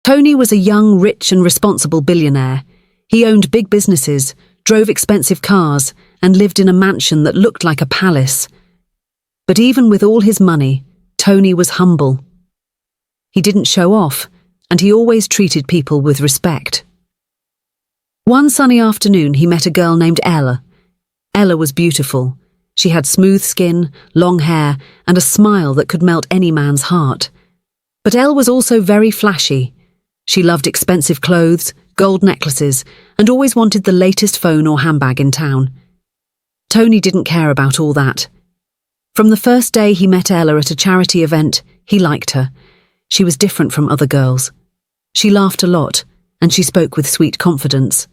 Tony was a young, rich and responsible billionaire. He owned big businesses, drove expensive cars, and lived in a mansion that looked like a palace. But even with all his money, Tony was humble. He didn't show off, and he always treated people with respect. One sunny afternoon, he met a girl named Ella. Ella was beautiful. She had smooth skin, long hair, and a smile that could melt any man's heart. But Elle was also very flashy. She loved expensive clothes, gold necklaces, and always wanted the latest phone or handbag in town. Tony didn't care about all that. From the first day he met Ella at a charity event, he liked her. She was different from other girls. She laughed a lot, and she spoke with sweet confidence.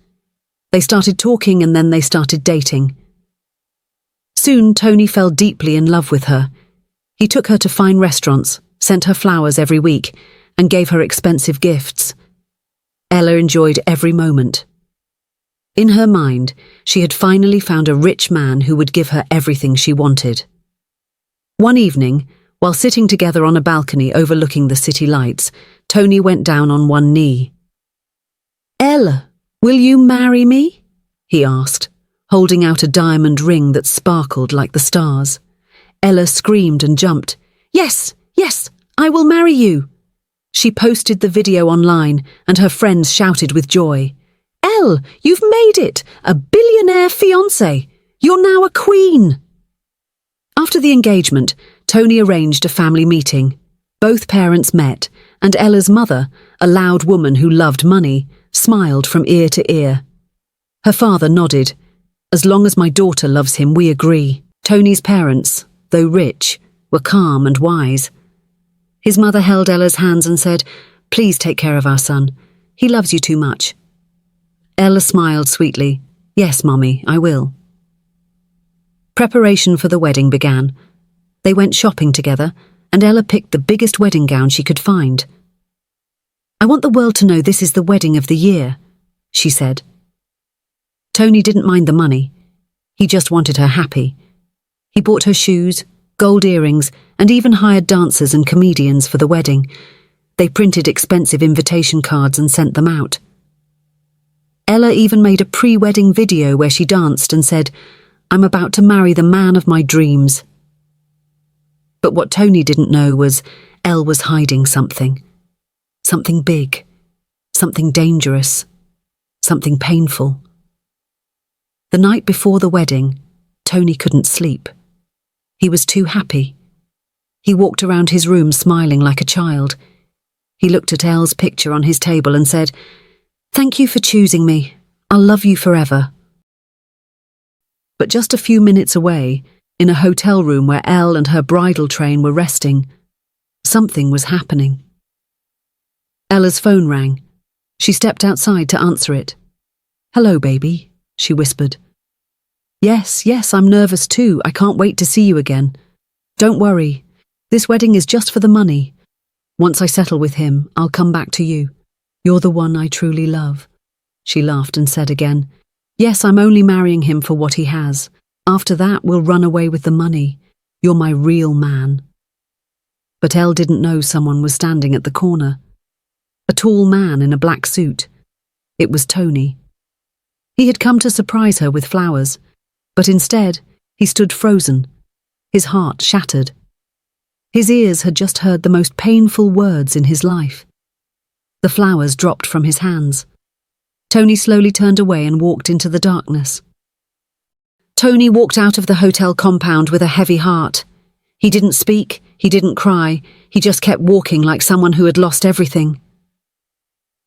They started talking and then they started dating. Soon, Tony fell deeply in love with her. He took her to fine restaurants, sent her flowers every week, and gave her expensive gifts. Ella enjoyed every moment. In her mind, she had finally found a rich man who would give her everything she wanted. One evening, while sitting together on a balcony overlooking the city lights, Tony went down on one knee. "Ella, will you marry me?" he asked, holding out a diamond ring that sparkled like the stars. Ella screamed and jumped. "Yes, yes, I will marry you." She posted the video online, and her friends shouted with joy. "Elle, you've made it! A billionaire fiancé! You're now a queen!" After the engagement, Tony arranged a family meeting. Both parents met, and Ella's mother, a loud woman who loved money, smiled from ear to ear. Her father nodded. "As long as my daughter loves him, we agree." Tony's parents, though rich, were calm and wise. His mother held Ella's hands and said, "Please take care of our son. He loves you too much." Ella smiled sweetly. "Yes, Mommy, I will." Preparation for the wedding began. They went shopping together, and Ella picked the biggest wedding gown she could find. "I want the world to know this is the wedding of the year," she said. Tony didn't mind the money. He just wanted her happy. He bought her shoes, gold earrings, and even hired dancers and comedians for the wedding. They printed expensive invitation cards and sent them out. Ella even made a pre-wedding video where she danced and said, "I'm about to marry the man of my dreams." But what Tony didn't know was Elle was hiding something. Something big, something dangerous, something painful. The night before the wedding, Tony couldn't sleep. He was too happy. He walked around his room smiling like a child. He looked at Elle's picture on his table and said, "Thank you for choosing me. I'll love you forever." But just a few minutes away, in a hotel room where Elle and her bridal train were resting, something was happening. Ella's phone rang. She stepped outside to answer it. "Hello, baby," she whispered. Yes, I'm nervous too. I can't wait to see you again. Don't worry. This wedding is just for the money. Once I settle with him, I'll come back to you. You're the one I truly love." She laughed and said again, "Yes, I'm only marrying him for what he has. After that, we'll run away with the money. You're my real man." But Elle didn't know someone was standing at the corner. A tall man in a black suit. It was Tony. He had come to surprise her with flowers, but instead, he stood frozen, his heart shattered. His ears had just heard the most painful words in his life. The flowers dropped from his hands. Tony slowly turned away and walked into the darkness. Tony walked out of the hotel compound with a heavy heart. He didn't speak, he didn't cry, he just kept walking like someone who had lost everything.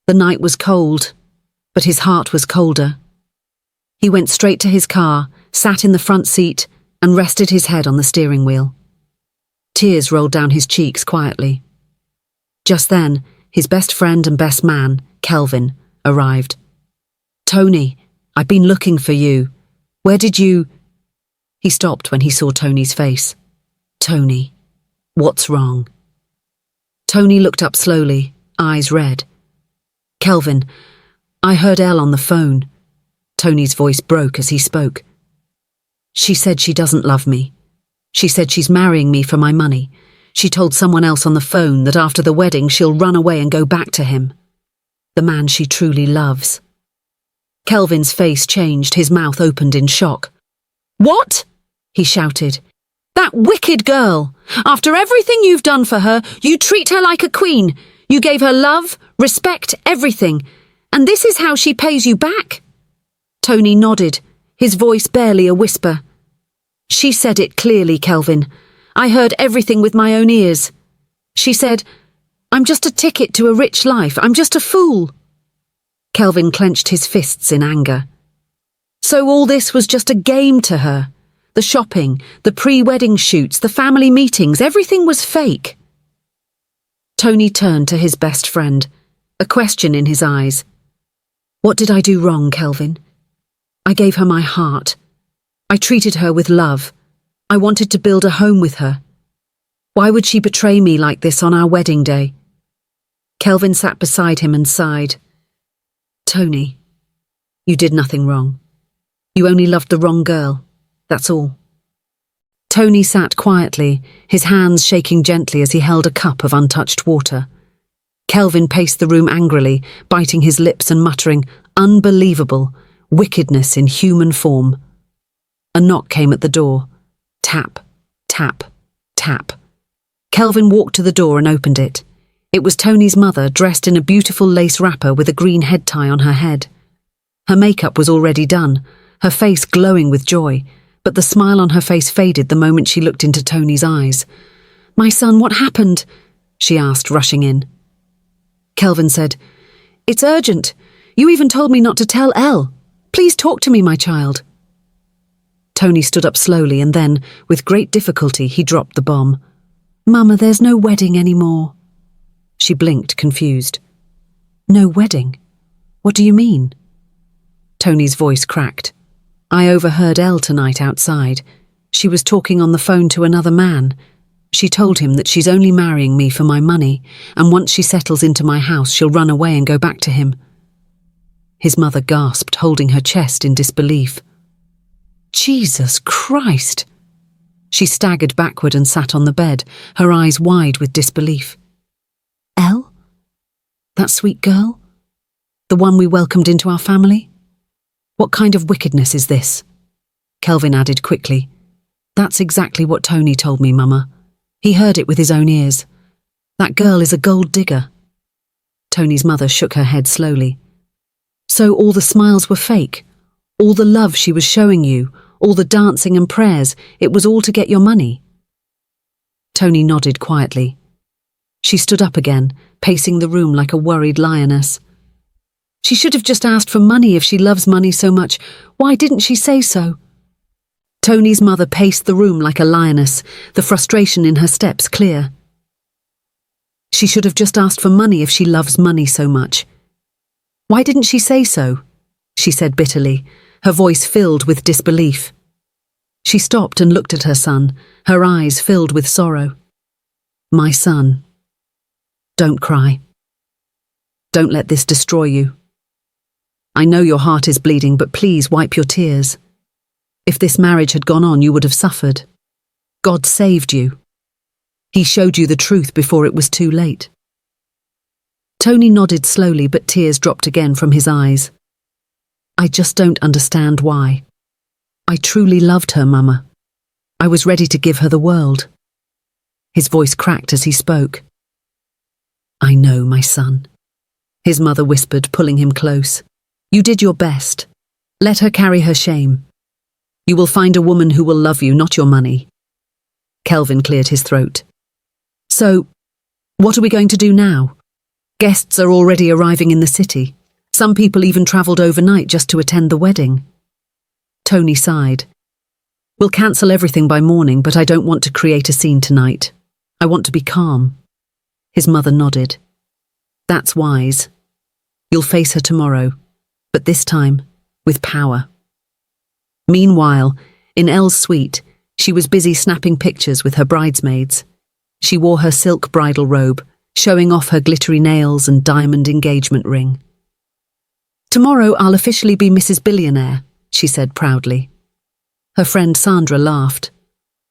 The night was cold, but his heart was colder. He went straight to his car, sat in the front seat, and rested his head on the steering wheel. Tears rolled down his cheeks quietly. Just then, his best friend and best man, Kelvin, arrived. "Tony, I've been looking for you. Where did you—" He stopped when he saw Tony's face. "Tony, what's wrong?" Tony looked up slowly, eyes red. "Kelvin, I heard Elle on the phone." Tony's voice broke as he spoke. "She said she doesn't love me. She said she's marrying me for my money. She told someone else on the phone that after the wedding she'll run away and go back to him. The man she truly loves. Kelvin's face changed, his mouth opened in shock. "What?" he shouted. "That wicked girl! After everything you've done for her, you treat her like a queen. You gave her love, respect, everything. And this is how she pays you back?" Tony nodded, his voice barely a whisper. "She said it clearly, Kelvin. I heard everything with my own ears. She said, 'I'm just a ticket to a rich life. I'm just a fool.'" Kelvin clenched his fists in anger. So all this was just a game to her. The shopping, the pre-wedding shoots, the family meetings, everything was fake. Tony turned to his best friend, a question in his eyes. "What did I do wrong, Kelvin? I gave her my heart. I treated her with love. I wanted to build a home with her. Why would she betray me like this on our wedding day?" Kelvin sat beside him and sighed. "Tony, you did nothing wrong. You only loved the wrong girl. That's all." Tony sat quietly, his hands shaking gently as he held a cup of untouched water. Kelvin paced the room angrily, biting his lips and muttering, "Unbelievable, wickedness in human form." A knock came at the door. Tap, tap, tap. Kelvin walked to the door and opened it. It was Tony's mother, dressed in a beautiful lace wrapper with a green head tie on her head. Her makeup was already done, her face glowing with joy, but the smile on her face faded the moment she looked into Tony's eyes. "My son, what happened?" she asked, rushing in. Kelvin said, "It's urgent. You even told me not to tell Elle. Please talk to me, my child." Tony stood up slowly and then, with great difficulty, he dropped the bomb. "Mama, there's no wedding anymore." She blinked, confused. "No wedding? What do you mean?" Tony's voice cracked. "I overheard Elle tonight outside. She was talking on the phone to another man. She told him that she's only marrying me for my money, and once she settles into my house, she'll run away and go back to him." His mother gasped, holding her chest in disbelief. "Jesus Christ!" She staggered backward and sat on the bed, her eyes wide with disbelief. "Elle? That sweet girl? The one we welcomed into our family? What kind of wickedness is this?" Kelvin added quickly. "That's exactly what Tony told me, Mama. He heard it with his own ears. That girl is a gold digger." Tony's mother shook her head slowly. "So all the smiles were fake? All the love she was showing you, all the dancing and prayers, it was all to get your money?" Tony nodded quietly. She stood up again, pacing the room like a worried lioness. "She should have just asked for money if she loves money so much. Why didn't she say so?" Tony's mother paced the room like a lioness, the frustration in her steps clear. "She should have just asked for money if she loves money so much. Why didn't she say so?" she said bitterly, her voice filled with disbelief. She stopped and looked at her son, her eyes filled with sorrow. "My son, don't cry. Don't let this destroy you. I know your heart is bleeding, but please wipe your tears. If this marriage had gone on, you would have suffered. God saved you. He showed you the truth before it was too late." Tony nodded slowly, but tears dropped again from his eyes. "I just don't understand why. I truly loved her, Mama. I was ready to give her the world." His voice cracked as he spoke. "I know, my son," his mother whispered, pulling him close. "You did your best. Let her carry her shame. You will find a woman who will love you, not your money." Kelvin cleared his throat. "So, what are we going to do now? Guests are already arriving in the city. Some people even travelled overnight just to attend the wedding." Tony sighed. "We'll cancel everything by morning, but I don't want to create a scene tonight. I want to be calm." His mother nodded. "That's wise. You'll face her tomorrow, but this time with power." Meanwhile, in Elle's suite, she was busy snapping pictures with her bridesmaids. She wore her silk bridal robe, showing off her glittery nails and diamond engagement ring. "Tomorrow I'll officially be Mrs. Billionaire," she said proudly. Her friend Sandra laughed.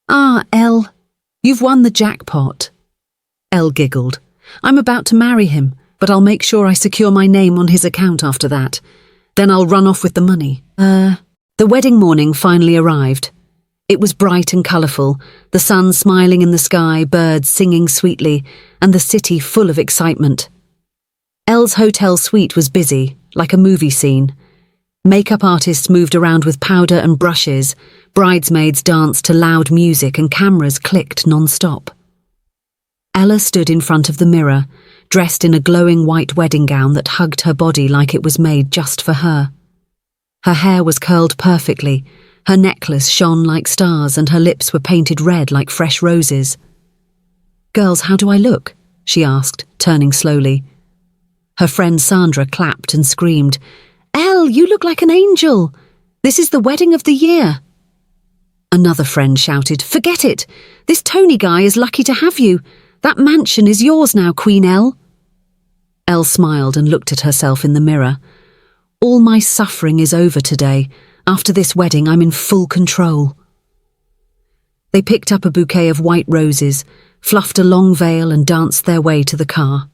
"Ah, Elle, you've won the jackpot." Elle giggled. I'm about to marry him, but I'll make sure I secure my name on his account after that. Then I'll run off with the money. The wedding morning finally arrived. It was bright and colourful, the sun smiling in the sky, birds singing sweetly, and the city full of excitement. Elle's hotel suite was busy, like a movie scene. Makeup artists moved around with powder and brushes, bridesmaids danced to loud music, and cameras clicked non-stop. Ella stood in front of the mirror, dressed in a glowing white wedding gown that hugged her body like it was made just for her. Her hair was curled perfectly, her necklace shone like stars, and her lips were painted red like fresh roses. "Girls, how do I look?" she asked, turning slowly. Her friend Sandra clapped and screamed, "Elle, you look like an angel! This is the wedding of the year!" Another friend shouted, "Forget it! This Tony guy is lucky to have you! That mansion is yours now, Queen Elle!" Elle smiled and looked at herself in the mirror. "All my suffering is over today. After this wedding, I'm in full control." They picked up a bouquet of white roses, fluffed a long veil, and danced their way to the car.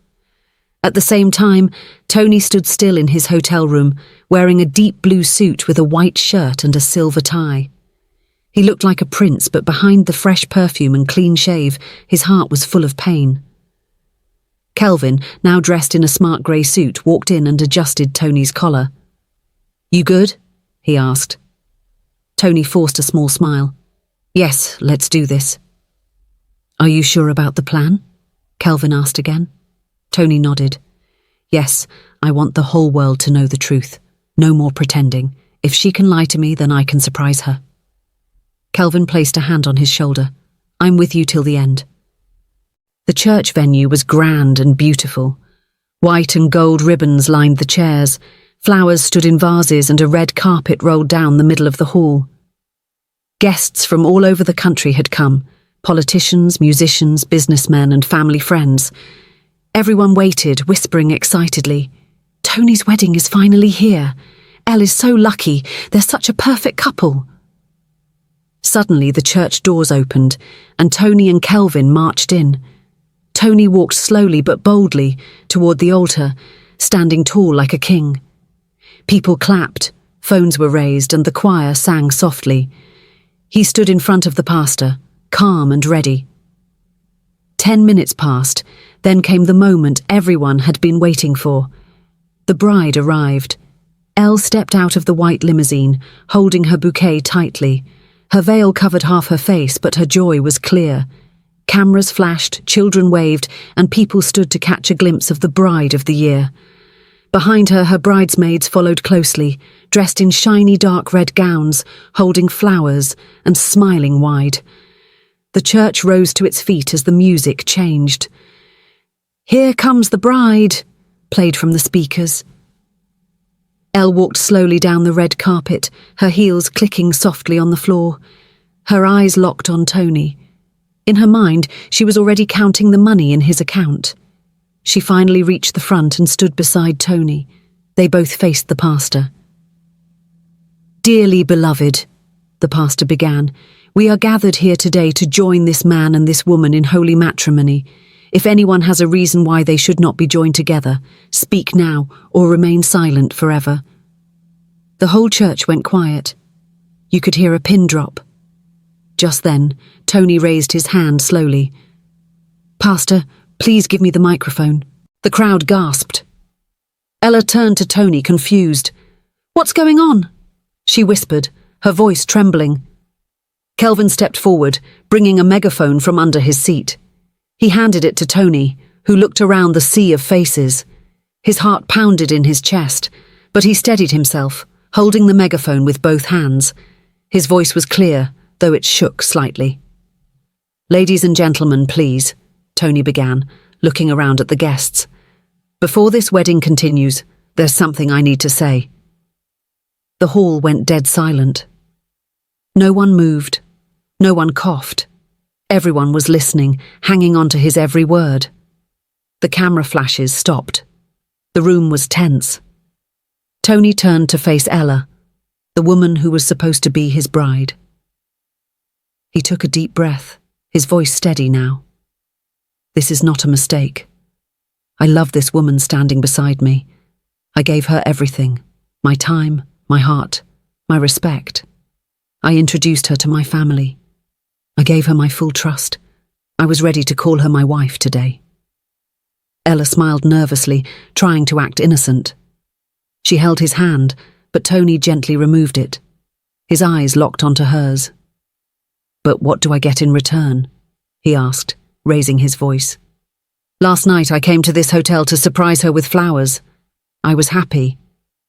At the same time, Tony stood still in his hotel room, wearing a deep blue suit with a white shirt and a silver tie. He looked like a prince, but behind the fresh perfume and clean shave, his heart was full of pain. Kelvin, now dressed in a smart grey suit, walked in and adjusted Tony's collar. "You good?" he asked. Tony forced a small smile. "Yes, let's do this." "Are you sure about the plan?" Kelvin asked again. Tony nodded. "Yes, I want the whole world to know the truth. No more pretending. If she can lie to me, then I can surprise her." Kelvin placed a hand on his shoulder. "I'm with you till the end." The church venue was grand and beautiful. White and gold ribbons lined the chairs, flowers stood in vases, and a red carpet rolled down the middle of the hall. Guests from all over the country had come, politicians, musicians, businessmen, and family friends. Everyone waited, whispering excitedly, "Tony's wedding is finally here. Elle is so lucky. They're such a perfect couple." Suddenly, the church doors opened, and Tony and Kelvin marched in. Tony walked slowly but boldly toward the altar, standing tall like a king. People clapped, phones were raised, and the choir sang softly. He stood in front of the pastor, calm and ready. 10 minutes passed, then came the moment everyone had been waiting for. The bride arrived. Elle stepped out of the white limousine, holding her bouquet tightly. Her veil covered half her face, but her joy was clear. Cameras flashed, children waved, and people stood to catch a glimpse of the bride of the year. Behind her, her bridesmaids followed closely, dressed in shiny dark red gowns, holding flowers and smiling wide. The church rose to its feet as the music changed. "Here comes the bride," played from the speakers. Elle walked slowly down the red carpet, her heels clicking softly on the floor. Her eyes locked on Tony. In her mind, she was already counting the money in his account. She finally reached the front and stood beside Tony. They both faced the pastor. "Dearly beloved," the pastor began, "we are gathered here today to join this man and this woman in holy matrimony. If anyone has a reason why they should not be joined together, speak now or remain silent forever." The whole church went quiet. You could hear a pin drop. Just then, Tony raised his hand slowly. "Pastor, please give me the microphone." The crowd gasped. Ella turned to Tony, confused. "What's going on?" she whispered, her voice trembling. Kelvin stepped forward, bringing a megaphone from under his seat. He handed it to Tony, who looked around the sea of faces. His heart pounded in his chest, but he steadied himself, holding the megaphone with both hands. His voice was clear, though it shook slightly. "Ladies and gentlemen, please," Tony began, looking around at the guests. "Before this wedding continues, there's something I need to say." The hall went dead silent. No one moved. No one coughed. Everyone was listening, hanging on to his every word. The camera flashes stopped. The room was tense. Tony turned to face Ella, the woman who was supposed to be his bride. He took a deep breath, his voice steady now. This is not a mistake. I love this woman standing beside me. I gave her everything, my time, my heart, my respect. I introduced her to my family. I gave her my full trust. I was ready to call her my wife today. Ella smiled nervously, trying to act innocent. She held his hand, but Tony gently removed it. His eyes locked onto hers. "But what do I get in return?" he asked, raising his voice. "Last night I came to this hotel to surprise her with flowers. I was happy.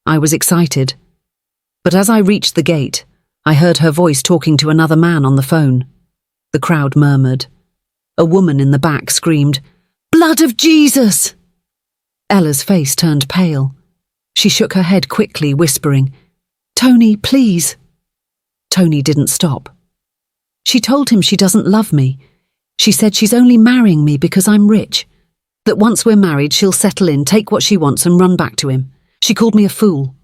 I was excited. But as I reached the gate, I heard her voice talking to another man on the phone. The crowd murmured. A woman in the back screamed, 'Blood of Jesus!' Ella's face turned pale. She shook her head quickly, whispering, 'Tony, please.' Tony didn't stop. She told him she doesn't love me. She said she's only marrying me because I'm rich. That once we're married, she'll settle in, take what she wants and run back to him. She called me a fool."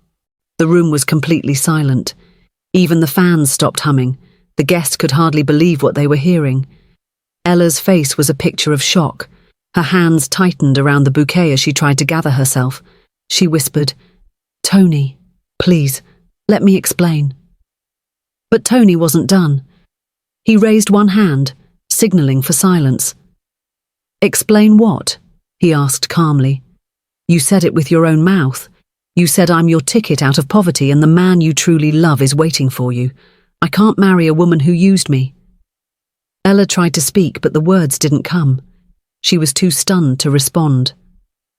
The room was completely silent. Even the fans stopped humming. The guests could hardly believe what they were hearing. Ella's face was a picture of shock. Her hands tightened around the bouquet as she tried to gather herself. She whispered, "Tony, please, let me explain." But Tony wasn't done. He raised one hand, signaling for silence. "Explain what?" he asked calmly. "You said it with your own mouth. You said I'm your ticket out of poverty and the man you truly love is waiting for you. I can't marry a woman who used me." Ella tried to speak, but the words didn't come. She was too stunned to respond.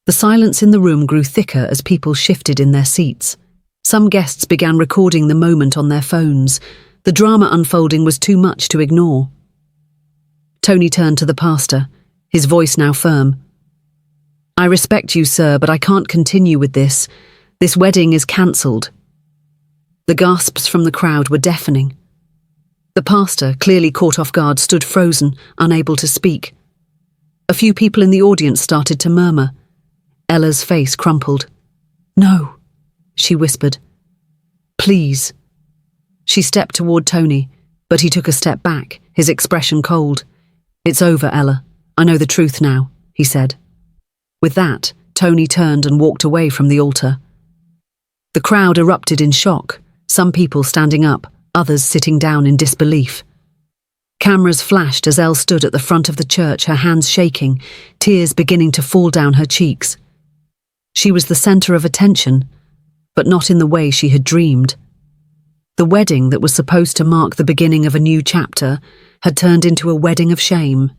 The silence in the room grew thicker as people shifted in their seats. Some guests began recording the moment on their phones. The drama unfolding was too much to ignore. Tony turned to the pastor, his voice now firm. "I respect you, sir, but I can't continue with this. This wedding is cancelled." The gasps from the crowd were deafening. The pastor, clearly caught off guard, stood frozen, unable to speak. A few people in the audience started to murmur. Ella's face crumpled. "No," she whispered. "Please." She stepped toward Tony, but he took a step back, his expression cold. "It's over, Ella. I know the truth now," he said. With that, Tony turned and walked away from the altar. The crowd erupted in shock, some people standing up, others sitting down in disbelief. Cameras flashed as Elle stood at the front of the church, her hands shaking, tears beginning to fall down her cheeks. She was the center of attention, but not in the way she had dreamed. The wedding that was supposed to mark the beginning of a new chapter had turned into a wedding of shame.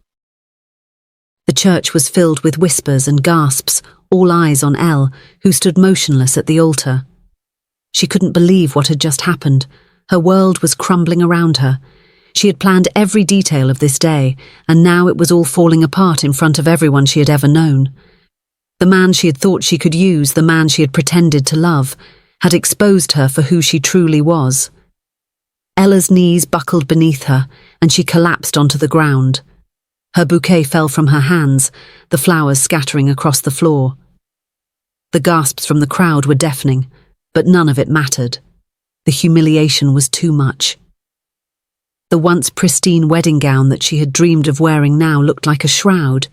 The church was filled with whispers and gasps, all eyes on Elle, who stood motionless at the altar. She couldn't believe what had just happened. Her world was crumbling around her. She had planned every detail of this day, and now it was all falling apart in front of everyone she had ever known. The man she had thought she could use, the man she had pretended to love, had exposed her for who she truly was. Ella's knees buckled beneath her, and she collapsed onto the ground. Her bouquet fell from her hands, the flowers scattering across the floor. The gasps from the crowd were deafening, but none of it mattered. The humiliation was too much. The once pristine wedding gown that she had dreamed of wearing now looked like a shroud.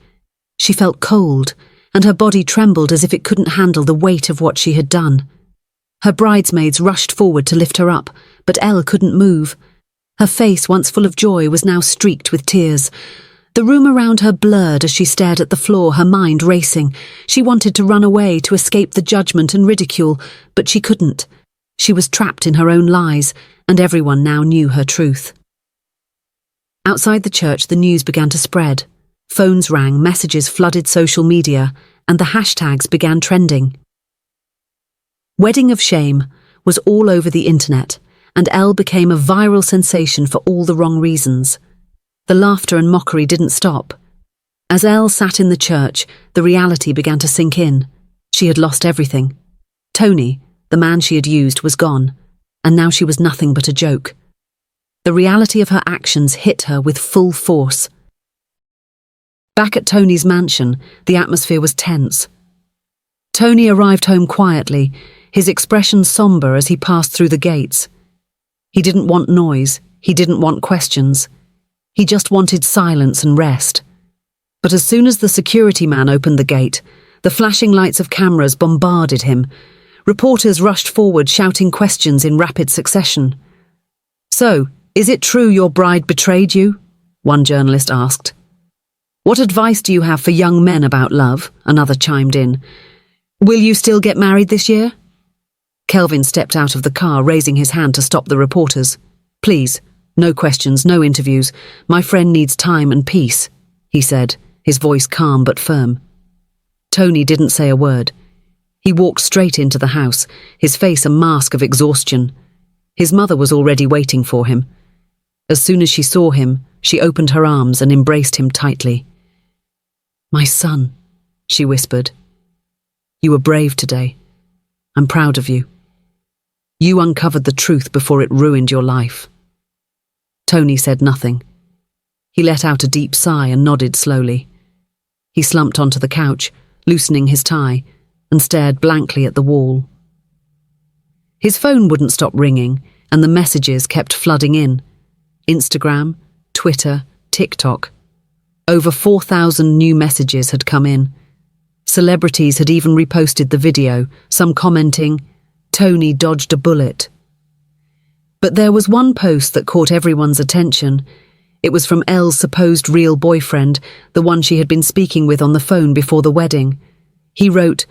She felt cold, and her body trembled as if it couldn't handle the weight of what she had done. Her bridesmaids rushed forward to lift her up, but Elle couldn't move. Her face, once full of joy, was now streaked with tears. The room around her blurred as she stared at the floor, her mind racing. She wanted to run away, to escape the judgment and ridicule, but she couldn't. She was trapped in her own lies, and everyone now knew her truth. Outside the church, the news began to spread. Phones rang, messages flooded social media, and the hashtags began trending. Wedding of Shame was all over the internet, and Elle became a viral sensation for all the wrong reasons. The laughter and mockery didn't stop. As Elle sat in the church, the reality began to sink in. She had lost everything. Tony, the man she had used, was gone, and now she was nothing but a joke. The reality of her actions hit her with full force. Back at Tony's mansion, the atmosphere was tense. Tony arrived home quietly, his expression somber as he passed through the gates. He didn't want noise, he didn't want questions. He just wanted silence and rest. But as soon as the security man opened the gate, the flashing lights of cameras bombarded him. Reporters rushed forward, shouting questions in rapid succession. "So, is it true your bride betrayed you?" one journalist asked. "What advice do you have for young men about love?" another chimed in. "Will you still get married this year?" Kelvin stepped out of the car, raising his hand to stop the reporters. "Please, no questions, no interviews. My friend needs time and peace," he said, his voice calm but firm. Tony didn't say a word. He walked straight into the house, his face a mask of exhaustion. His mother was already waiting for him. As soon as she saw him, she opened her arms and embraced him tightly. "My son," she whispered. "You were brave today. I'm proud of you. You uncovered the truth before it ruined your life." Tony said nothing. He let out a deep sigh and nodded slowly. He slumped onto the couch, loosening his tie, and stared blankly at the wall. His phone wouldn't stop ringing, and the messages kept flooding in. Instagram, Twitter, TikTok. Over 4,000 new messages had come in. Celebrities had even reposted the video, some commenting, "Tony dodged a bullet." But there was one post that caught everyone's attention. It was from Elle's supposed real boyfriend, the one she had been speaking with on the phone before the wedding. He wrote,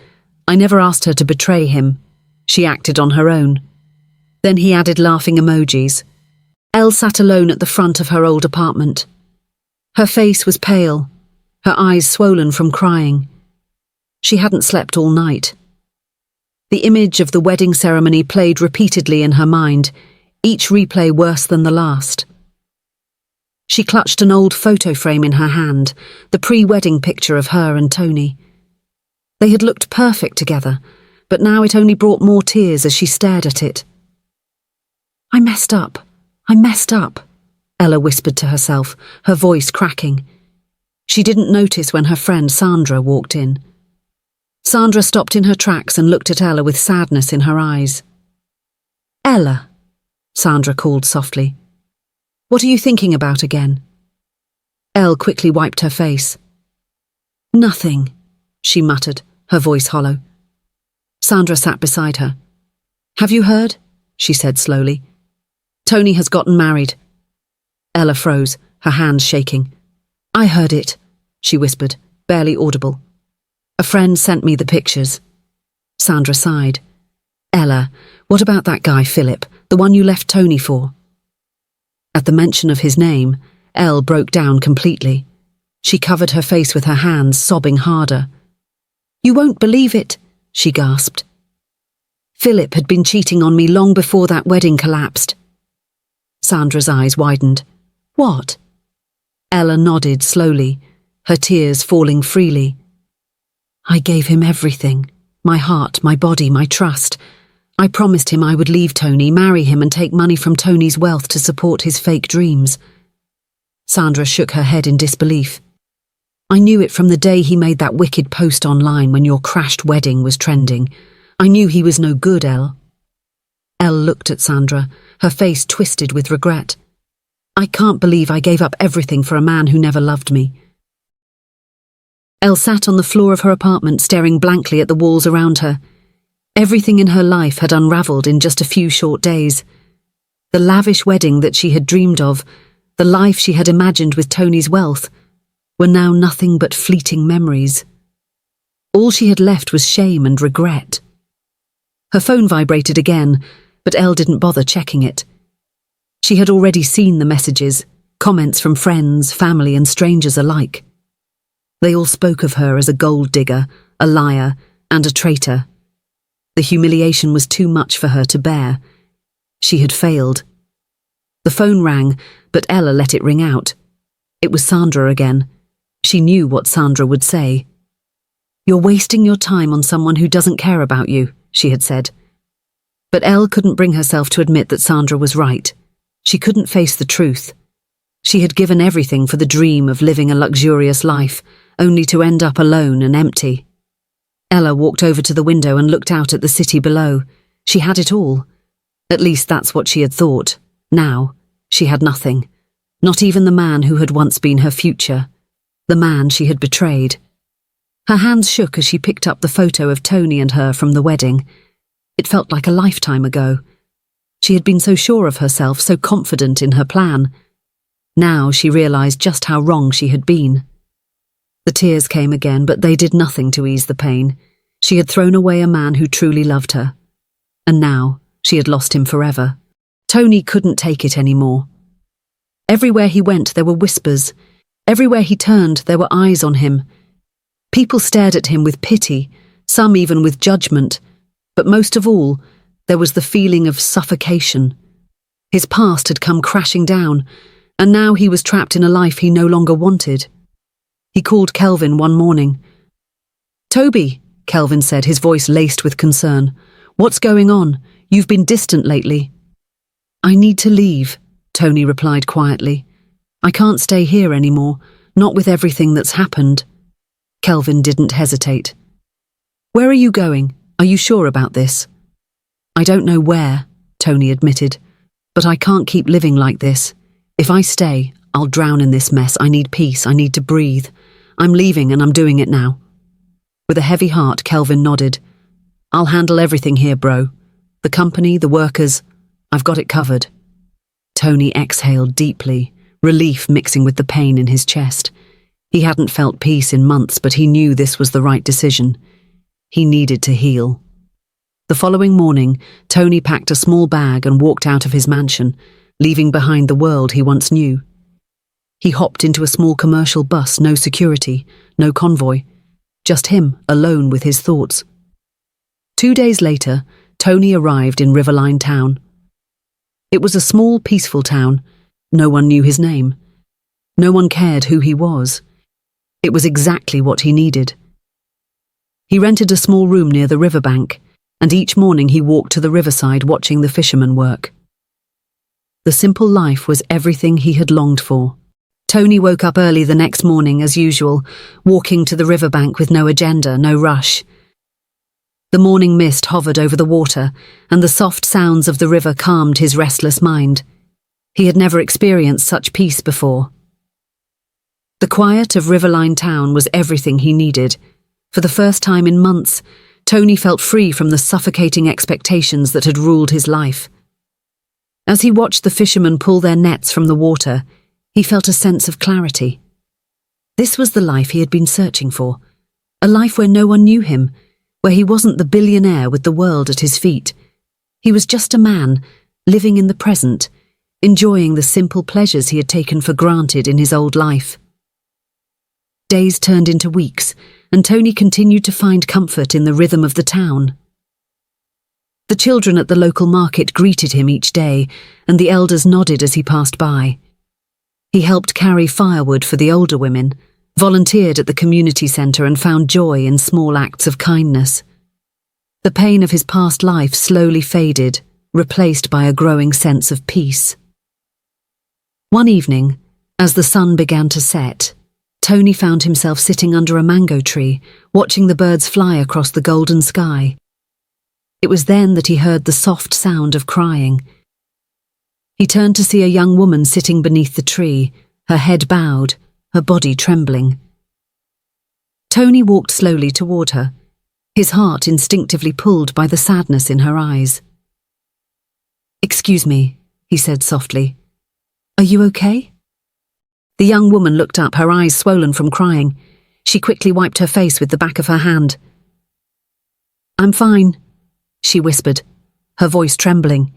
"I never asked her to betray him. She acted on her own." Then he added laughing emojis. Elle sat alone at the front of her old apartment. Her face was pale, her eyes swollen from crying. She hadn't slept all night. The image of the wedding ceremony played repeatedly in her mind, each replay worse than the last. She clutched an old photo frame in her hand, the pre-wedding picture of her and Tony. They had looked perfect together, but now it only brought more tears as she stared at it. I messed up, Ella whispered to herself, her voice cracking. She didn't notice when her friend Sandra walked in. Sandra stopped in her tracks and looked at Ella with sadness in her eyes. "Ella," Sandra called softly. "What are you thinking about again?" Elle quickly wiped her face. "Nothing," she muttered, her voice hollow. Sandra sat beside her. "Have you heard?" she said slowly. "Tony has gotten married." Ella froze, her hands shaking. "I heard it," she whispered, barely audible. "A friend sent me the pictures." Sandra sighed. "Ella, what about that guy Philip, the one you left Tony for?" At the mention of his name, Elle broke down completely. She covered her face with her hands, sobbing harder. "You won't believe it," she gasped. "Philip had been cheating on me long before that wedding collapsed." Sandra's eyes widened. "What?" Ella nodded slowly, her tears falling freely. "I gave him everything. My heart, my body, my trust. I promised him I would leave Tony, marry him and take money from Tony's wealth to support his fake dreams." Sandra shook her head in disbelief. "I knew it from the day he made that wicked post online when your crashed wedding was trending. I knew he was no good, Elle." Elle looked at Sandra, her face twisted with regret. "I can't believe I gave up everything for a man who never loved me." Elle sat on the floor of her apartment, staring blankly at the walls around her. Everything in her life had unraveled in just a few short days. The lavish wedding that she had dreamed of, the life she had imagined with Tony's wealth, were now nothing but fleeting memories. All she had left was shame and regret. Her phone vibrated again, but Elle didn't bother checking it. She had already seen the messages, comments from friends, family and strangers alike. They all spoke of her as a gold digger, a liar, and a traitor. The humiliation was too much for her to bear. She had failed. The phone rang, but Ella let it ring out. It was Sandra again. She knew what Sandra would say. "You're wasting your time on someone who doesn't care about you," she had said. But Elle couldn't bring herself to admit that Sandra was right. She couldn't face the truth. She had given everything for the dream of living a luxurious life, only to end up alone and empty. Ella walked over to the window and looked out at the city below. She had it all. At least that's what she had thought. Now, she had nothing. Not even the man who had once been her future. the man she had betrayed. Her hands shook as she picked up the photo of Tony and her from the wedding. It felt like a lifetime ago. She had been so sure of herself, so confident in her plan. Now she realized just how wrong she had been. The tears came again, but they did nothing to ease the pain. She had thrown away a man who truly loved her. And now she had lost him forever. Tony couldn't take it anymore. Everywhere he went, there were whispers. Everywhere he turned, there were eyes on him. People stared at him with pity, some even with judgment. But most of all, there was the feeling of suffocation. His past had come crashing down, and now he was trapped in a life he no longer wanted. He called Kelvin one morning. "Toby," Kelvin said, his voice laced with concern. "What's going on? You've been distant lately." "I need to leave," Tony replied quietly. "I can't stay here anymore, not with everything that's happened." Kelvin didn't hesitate. "Where are you going? Are you sure about this?" "I don't know where," Tony admitted, "but I can't keep living like this. If I stay, I'll drown in this mess. I need peace. I need to breathe. I'm leaving and I'm doing it now." With a heavy heart, Kelvin nodded. "I'll handle everything here, bro. The company, the workers, I've got it covered." Tony exhaled deeply, relief mixing with the pain in his chest. He hadn't felt peace in months, but he knew this was the right decision. He needed to heal. The following morning, Tony packed a small bag and walked out of his mansion, leaving behind the world he once knew. He hopped into a small commercial bus, no security, no convoy, just him, alone with his thoughts. 2 days later, Tony arrived in Riverline Town. It was a small, peaceful town. No one knew his name. No one cared who he was. It was exactly what he needed. He rented a small room near the riverbank, and each morning he walked to the riverside watching the fishermen work. The simple life was everything he had longed for. Tony woke up early the next morning as usual, walking to the riverbank with no agenda, no rush. The morning mist hovered over the water, and the soft sounds of the river calmed his restless mind. He had never experienced such peace before. The quiet of Riverline Town was everything he needed. For the first time in months, Tony felt free from the suffocating expectations that had ruled his life. As he watched the fishermen pull their nets from the water, he felt a sense of clarity. This was the life he had been searching for, a life where no one knew him, where he wasn't the billionaire with the world at his feet. He was just a man, living in the present, enjoying the simple pleasures he had taken for granted in his old life. Days turned into weeks, and Tony continued to find comfort in the rhythm of the town. The children at the local market greeted him each day, and the elders nodded as he passed by. He helped carry firewood for the older women, volunteered at the community centre and found joy in small acts of kindness. The pain of his past life slowly faded, replaced by a growing sense of peace. One evening, as the sun began to set, Tony found himself sitting under a mango tree, watching the birds fly across the golden sky. It was then that he heard the soft sound of crying. He turned to see a young woman sitting beneath the tree, her head bowed, her body trembling. Tony walked slowly toward her, his heart instinctively pulled by the sadness in her eyes. "Excuse me," he said softly. "Are you okay?" The young woman looked up, her eyes swollen from crying. She quickly wiped her face with the back of her hand. "I'm fine," she whispered, her voice trembling.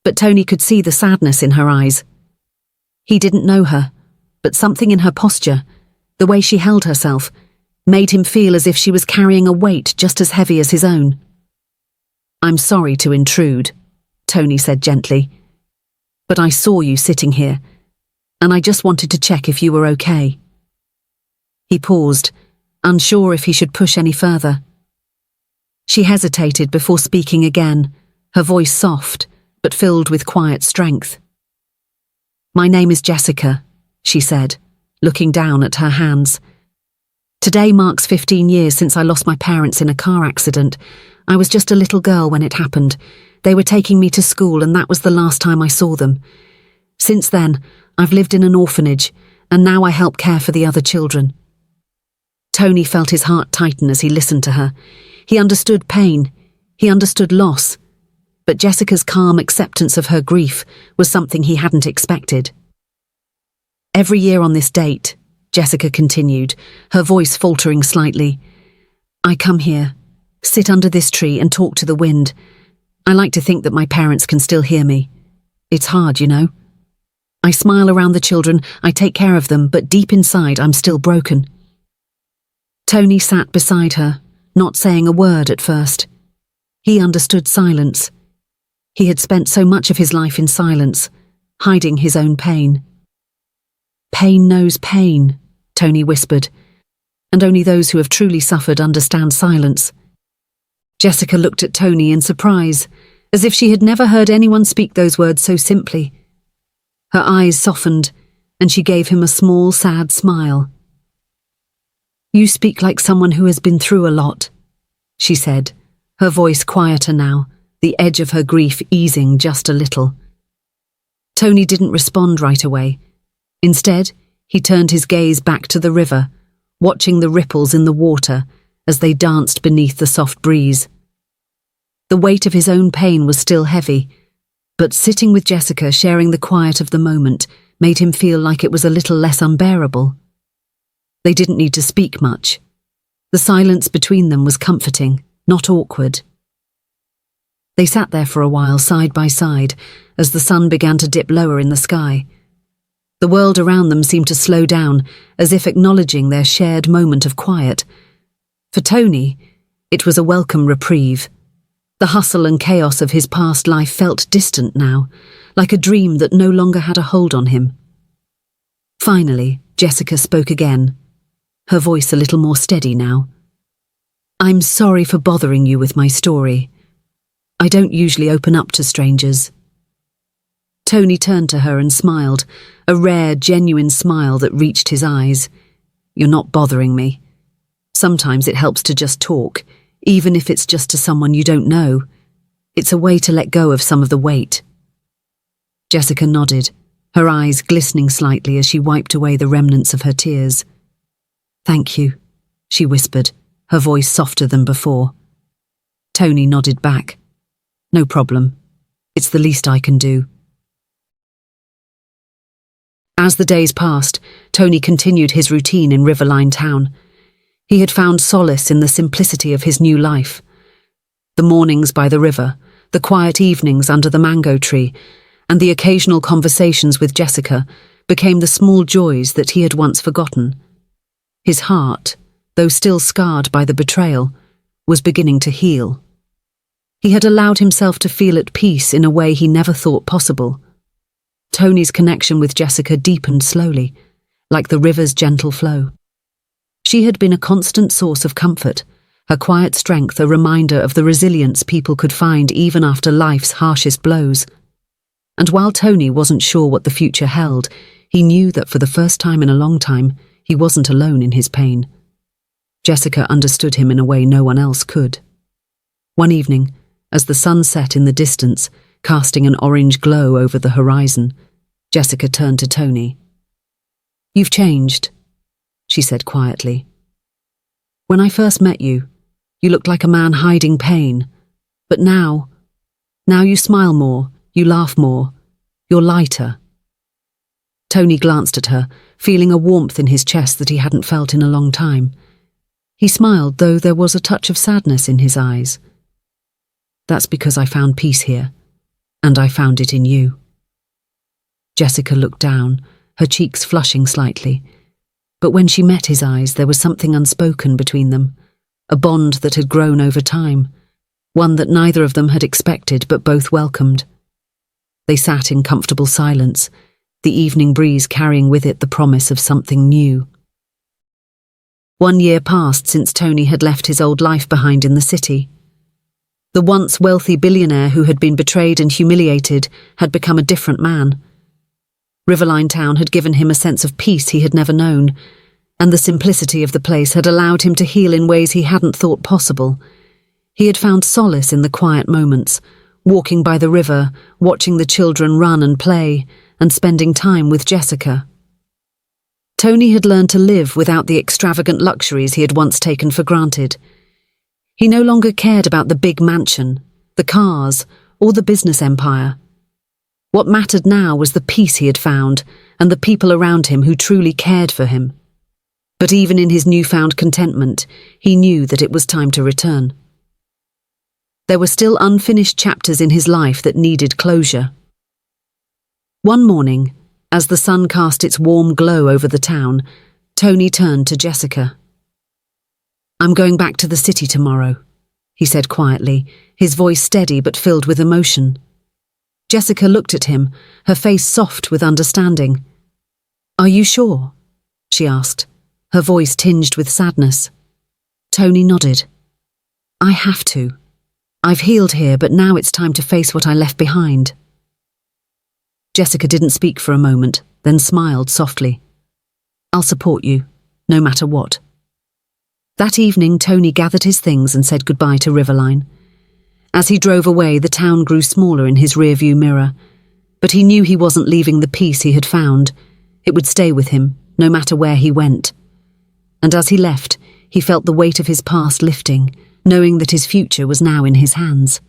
But Tony could see the sadness in her eyes. He didn't know her, but something in her posture, the way she held herself, made him feel as if she was carrying a weight just as heavy as his own. "I'm sorry to intrude," Tony said gently, "but I saw you sitting here, and I just wanted to check if you were okay." He paused, unsure if he should push any further. She hesitated before speaking again, her voice soft, but filled with quiet strength. "My name is Jessica," she said, looking down at her hands. "Today marks 15 years since I lost my parents in a car accident. I was just a little girl when it happened. They were taking me to school, and that was the last time I saw them. Since then, I've lived in an orphanage, and now I help care for the other children." Tony felt his heart tighten as he listened to her. He understood pain. He understood loss. But Jessica's calm acceptance of her grief was something he hadn't expected. "Every year on this date," Jessica continued, her voice faltering slightly, "I come here, sit under this tree and talk to the wind. I like to think that my parents can still hear me. It's hard, you know. I smile around the children, I take care of them, but deep inside I'm still broken." Tony sat beside her, not saying a word at first. He understood silence. He had spent so much of his life in silence, hiding his own pain. "Pain knows pain," Tony whispered, "and only those who have truly suffered understand silence." Jessica looked at Tony in surprise, as if she had never heard anyone speak those words so simply. Her eyes softened, and she gave him a small, sad smile. "You speak like someone who has been through a lot," she said, her voice quieter now, the edge of her grief easing just a little. Tony didn't respond right away. Instead, he turned his gaze back to the river, watching the ripples in the water as they danced beneath the soft breeze. The weight of his own pain was still heavy, but sitting with Jessica sharing the quiet of the moment made him feel like it was a little less unbearable. They didn't need to speak much. The silence between them was comforting, not awkward. They sat there for a while side by side as the sun began to dip lower in the sky. The world around them seemed to slow down, as if acknowledging their shared moment of quiet. For Tony, it was a welcome reprieve. The hustle and chaos of his past life felt distant now, like a dream that no longer had a hold on him. Finally, Jessica spoke again, her voice a little more steady now. "I'm sorry for bothering you with my story. I don't usually open up to strangers." Tony turned to her and smiled, a rare, genuine smile that reached his eyes. "You're not bothering me. Sometimes it helps to just talk, even if it's just to someone you don't know. It's a way to let go of some of the weight." Jessica nodded, her eyes glistening slightly as she wiped away the remnants of her tears. "Thank you," she whispered, her voice softer than before. Tony nodded back. "No problem. It's the least I can do." As the days passed, Tony continued his routine in Riverline Town. He had found solace in the simplicity of his new life. The mornings by the river, the quiet evenings under the mango tree, and the occasional conversations with Jessica became the small joys that he had once forgotten. His heart, though still scarred by the betrayal, was beginning to heal. He had allowed himself to feel at peace in a way he never thought possible. Tony's connection with Jessica deepened slowly, like the river's gentle flow. She had been a constant source of comfort, her quiet strength a reminder of the resilience people could find even after life's harshest blows. And while Tony wasn't sure what the future held, he knew that for the first time in a long time, he wasn't alone in his pain. Jessica understood him in a way no one else could. One evening, as the sun set in the distance, casting an orange glow over the horizon, Jessica turned to Tony. "You've changed," she said quietly. "When I first met you, you looked like a man hiding pain. But now you smile more, you laugh more, you're lighter." Tony glanced at her, feeling a warmth in his chest that he hadn't felt in a long time. He smiled, though there was a touch of sadness in his eyes. "That's because I found peace here, and I found it in you." Jessica looked down, her cheeks flushing slightly. But when she met his eyes, there was something unspoken between them, a bond that had grown over time, one that neither of them had expected but both welcomed. They sat in comfortable silence, the evening breeze carrying with it the promise of something new. 1 year passed since Tony had left his old life behind in the city. The once wealthy billionaire who had been betrayed and humiliated had become a different man. Riverline Town had given him a sense of peace he had never known, and the simplicity of the place had allowed him to heal in ways he hadn't thought possible. He had found solace in the quiet moments, walking by the river, watching the children run and play, and spending time with Jessica. Tony had learned to live without the extravagant luxuries he had once taken for granted. He no longer cared about the big mansion, the cars, or the business empire. What mattered now was the peace he had found and the people around him who truly cared for him. But even in his newfound contentment, he knew that it was time to return. There were still unfinished chapters in his life that needed closure. One morning, as the sun cast its warm glow over the town, Tony turned to Jessica. "I'm going back to the city tomorrow," he said quietly, his voice steady but filled with emotion. Jessica looked at him, her face soft with understanding. "Are you sure?" she asked, her voice tinged with sadness. Tony nodded. "I have to. I've healed here, but now it's time to face what I left behind." Jessica didn't speak for a moment, then smiled softly. "I'll support you, no matter what." That evening, Tony gathered his things and said goodbye to Riverline. As he drove away, the town grew smaller in his rearview mirror, but he knew he wasn't leaving the peace he had found. It would stay with him, no matter where he went. And as he left, he felt the weight of his past lifting, knowing that his future was now in his hands.